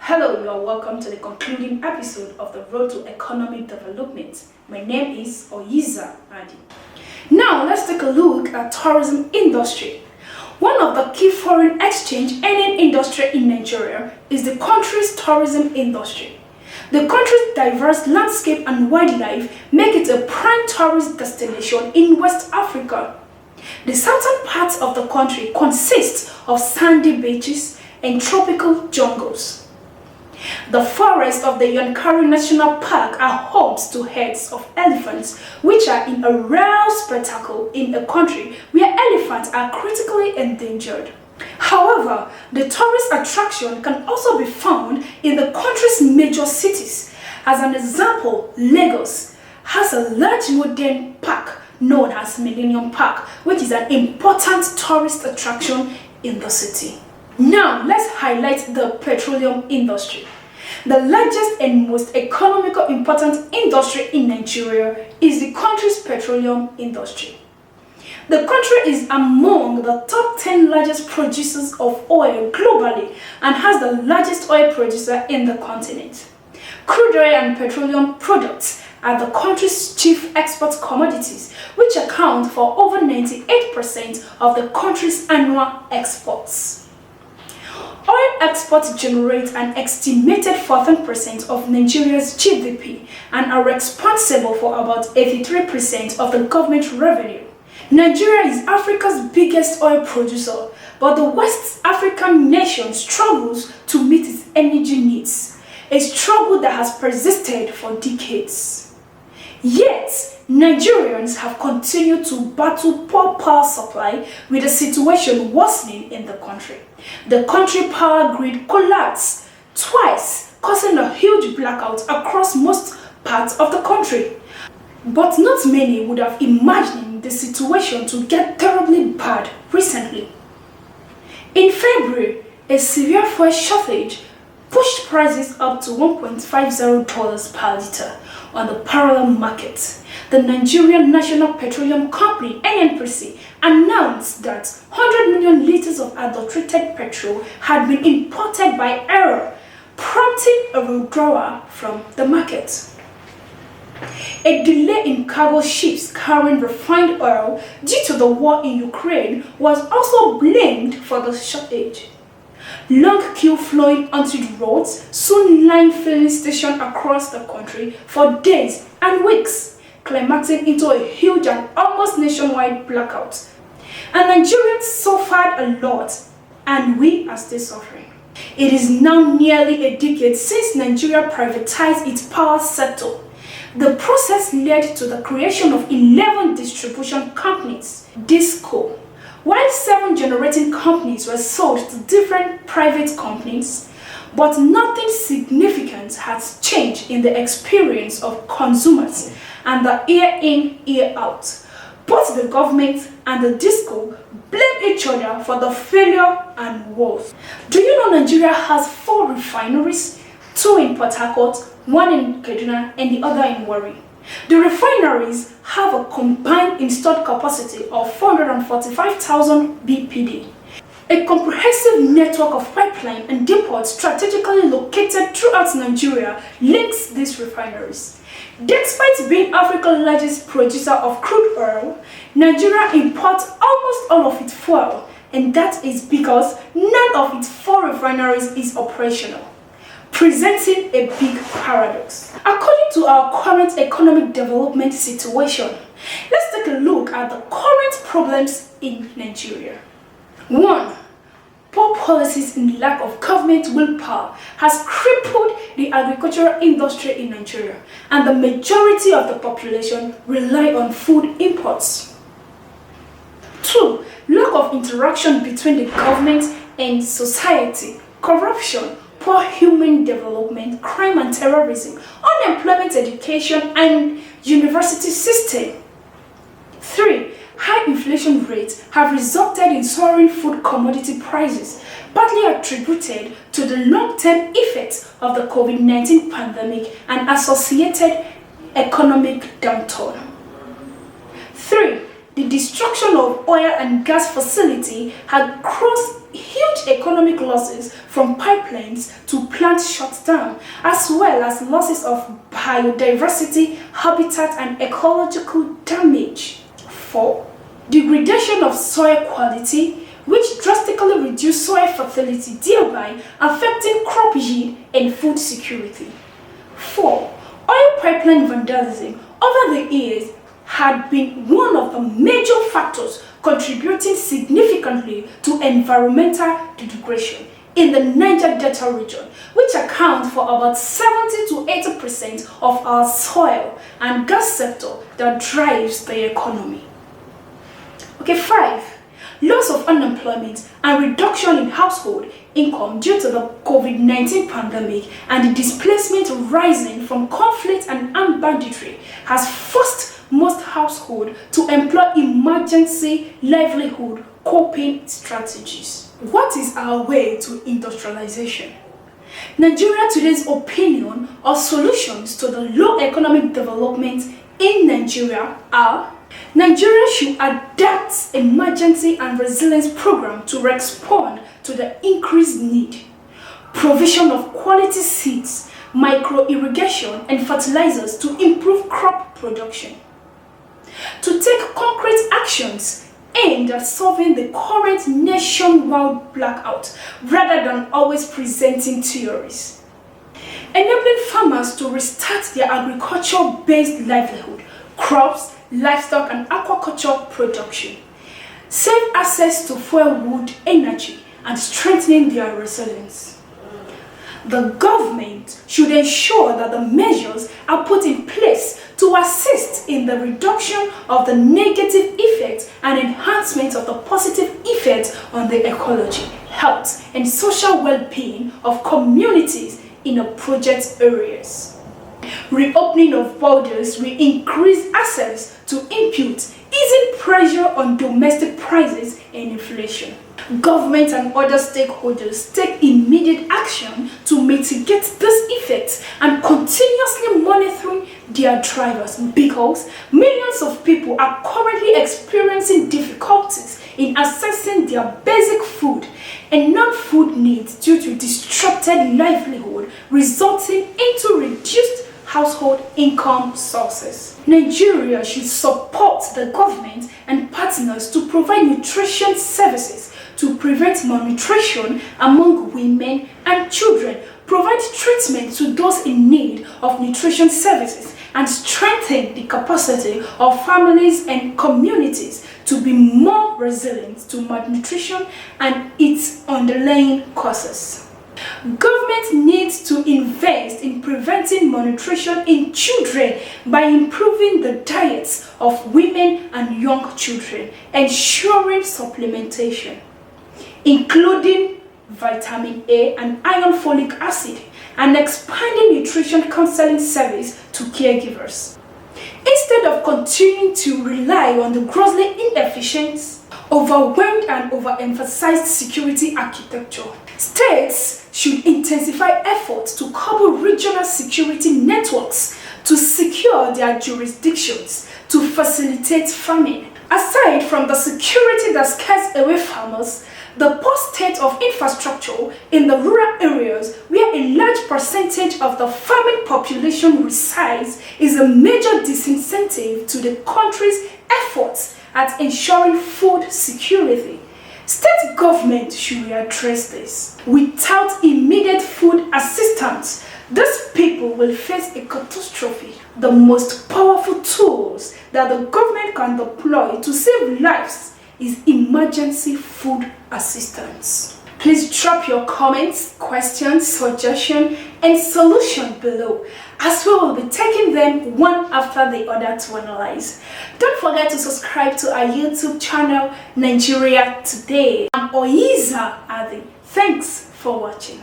Hello, you are welcome to the concluding episode of the Road to Economic Development. My name is Oyiza Adi. Now let's take a look at tourism industry. One of the key foreign exchange earning industry in Nigeria is the country's tourism industry. The country's diverse landscape and wildlife make it a prime tourist destination in West Africa. The southern parts of the country consist of sandy beaches and tropical jungles. The forests of the Yankari National Park are homes to herds of elephants, which are in a rare spectacle in a country where elephants are critically endangered. However, the tourist attraction can also be found in the country's major cities. As an example, Lagos has a large modern park known as Millennium Park, which is an important tourist attraction in the city. Now, let's highlight the petroleum industry. The largest and most economical important industry in Nigeria is the country's petroleum industry. The country is among the top 10 largest producers of oil globally and has the largest oil producer in the continent. Crude oil and petroleum products are the country's chief export commodities, which account for over 98% of the country's annual exports. Oil exports generate an estimated 14% of Nigeria's GDP and are responsible for about 83% of the government revenue. Nigeria is Africa's biggest oil producer, but the West African nation struggles to meet its energy needs, a struggle that has persisted for decades. Yet, Nigerians have continued to battle poor power supply, with the situation worsening in the country. The country power grid collapsed twice, causing a huge blackout across most parts of the country. But not many would have imagined the situation to get terribly bad recently. In February, a severe fuel shortage pushed prices up to $1.50 per liter on the parallel market. The Nigerian National Petroleum Company (NNPC) announced that 100 million liters of adulterated petrol had been imported by error, prompting a withdrawal from the market. A delay in cargo ships carrying refined oil due to the war in Ukraine was also blamed for the shortage. Long queue flowing onto the roads soon lined filling stations across the country for days and weeks, climaxing into a huge and almost nationwide blackout. And Nigerians suffered a lot, and we are still suffering. It is now nearly a decade since Nigeria privatized its power sector. The process led to the creation of 11 distribution companies, DISCO, while 7 generating companies were sold to different private companies. But nothing significant has changed in the experience of consumers and the year in, year out. Both the government and the DISCO blame each other for the failure and woes. Do you know Nigeria has 4 refineries, 2 in Port Harcourt, 1 in Kaduna, and the other in Warri? The refineries have a combined installed capacity of 445,000 BPD. A comprehensive network of pipeline and depots strategically located throughout Nigeria links these refineries. Despite being Africa's largest producer of crude oil, Nigeria imports almost all of its fuel, and that is because none of its 4 refineries is operational, presenting a big paradox. According to our current economic development situation, let's take a look at the current problems in Nigeria. 1. Poor policies and lack of government willpower has crippled the agricultural industry in Nigeria, and the majority of the population rely on food imports. 2. Lack of interaction between the government and society, corruption, poor human development, crime and terrorism, unemployment, education, and university system. 3. High inflation rates have resulted in soaring food commodity prices, partly attributed to the long-term effects of the COVID-19 pandemic and associated economic downturn. 3. The destruction of oil and gas facilities had caused huge huge economic losses from pipelines to plant shutdown, as well as losses of biodiversity, habitat, and ecological damage. 4. Degradation of soil quality, which drastically reduce soil fertility, thereby affecting crop yield and food security. 4. Oil pipeline vandalism over the years had been one of the major factors contributing significantly to environmental degradation in the Niger Delta region, which accounts for about 70 to 80% of our soil and gas sector that drives the economy. 5. Loss of unemployment and reduction in household income due to the COVID-19 pandemic and the displacement rising from conflict and armed banditry has forced most households to employ emergency livelihood coping strategies. What is our way to industrialization? Nigeria Today's opinion or solutions to the low economic development in Nigeria are: Nigeria should adapt emergency and resilience program to respond to the increased need. Provision of quality seeds, micro-irrigation, and fertilizers to improve crop production. To take concrete actions aimed at solving the current nationwide blackout rather than always presenting theories. Enabling farmers to restart their agriculture-based livelihood, crops, livestock, and aquaculture production. Safe access to fuel wood energy and strengthening their resilience. The government should ensure that the measures are put in place to assist in the reduction of the negative effects and enhancement of the positive effects on the ecology, health, and social well-being of communities in the project areas. Reopening of borders will increase access to inputs, easing pressure on domestic prices and inflation. Government and other stakeholders take immediate action to mitigate these effects and continuously monitoring their drivers, because millions of people are currently experiencing difficulties in accessing their basic food and non-food needs due to disrupted livelihood, resulting into reduced household income sources. Nigeria should support the government and partners to provide nutrition services to prevent malnutrition among women and children, provide treatment to those in need of nutrition services, and strengthen the capacity of families and communities to be more resilient to malnutrition and its underlying causes. Government needs to invest in preventing malnutrition in children by improving the diets of women and young children, ensuring supplementation, including vitamin A and iron folic acid, and expanding nutrition counseling service to caregivers. Instead of continuing to rely on the grossly inefficient, overwhelmed, and overemphasized security architecture, states should intensify efforts to couple regional security networks to secure their jurisdictions to facilitate farming. Aside from the security that scares away farmers, the poor state of infrastructure in the rural areas where a large percentage of the farming population resides is a major disincentive to the country's efforts at ensuring food security. State government should address this. Without immediate food assistance, these people will face a catastrophe. The most powerful tools that the government can deploy to save lives is emergency food assistance. Please drop your comments, questions, suggestions, and solutions below, as we will be taking them one after the other to analyze. Don't forget to subscribe to our YouTube channel, Nigeria Today. I'm Oyiza Adi. Thanks for watching.